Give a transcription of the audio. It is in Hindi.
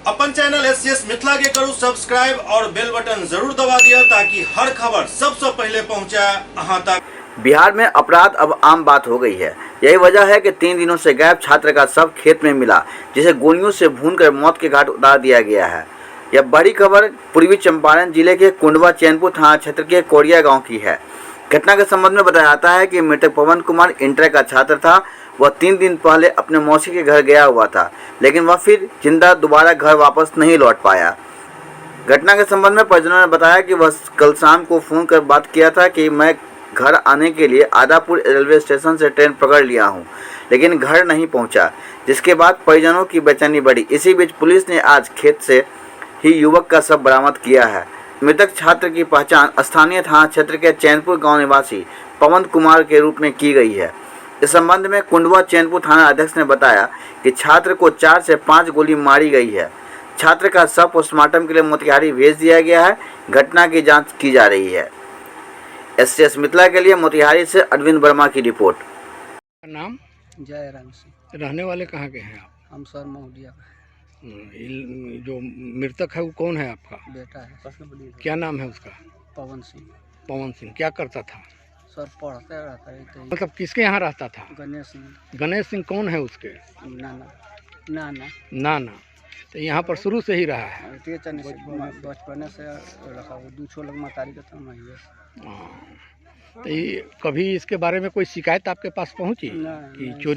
अपन चैनल एससीएस मिथिला के करू सब्सक्राइब और बेल बटन जरूर दबा दिया ताकि हर खबर सबसे पहले पहुंचा अहां तक। बिहार में अपराध अब आम बात हो गई है। यही वजह है कि 3 दिनों से गायब छात्र का शव खेत में मिला, जिसे गोलियों से भूनकर मौत के घाट उतार दिया गया है। यह बड़ी खबर पूर्वी चंपारण जिले के कुंडवा चैनपुर थाना क्षेत्र के कोरिया गांव की है। घटना के संबंध में बताया जाता है कि मृतक पवन कुमार इंटर का छात्र था। वह 3 दिन पहले अपने मौसी के घर गया हुआ था, लेकिन वह फिर जिंदा दोबारा घर वापस नहीं लौट पाया। घटना के संबंध में परिजनों ने बताया कि वह कल शाम को फ़ोन कर बात किया था कि मैं घर आने के लिए आदापुर रेलवे स्टेशन से ट्रेन पकड़ लिया हूं, लेकिन घर नहीं पहुंचा, जिसके बाद परिजनों की बेचैनी बढ़ी। इसी बीच पुलिस ने आज खेत से ही युवक का शव बरामद किया है। मृतक छात्र की पहचान स्थानीय थाना क्षेत्र के चैनपुर गांव निवासी पवन कुमार के रूप में की गई है। इस संबंध में कुंडवा चैनपुर थाना अध्यक्ष ने बताया कि छात्र को 4 से 5 गोली मारी गई है। छात्र का शव पोस्टमार्टम के लिए मोतिहारी भेज दिया गया है। घटना की जांच की जा रही है। एससीएस मिथिला के लिए मोतिहारी से अरविंद वर्मा की रिपोर्ट। नाम? जयराम सिंह। रहने वाले कहाँ के हैं आप? हम सर महुलिया का जो मृतक है वो कौन है आपका? बेटा है। क्या नाम है उसका? पवन सिंह। पवन सिंह क्या करता था? सर पढ़ते रहता है तो मतलब किसके यहाँ रहता था? गणेश सिंह। गणेश सिंह कौन है उसके? नाना नाना नाना। तो यहाँ पर शुरू से ही रहा है? बचपन से रखा वो 2 छोलक मतारी का था मैं। तो ये कभी इसके बारे में कोई शिकायत आपके पास पहुँची कि चोरी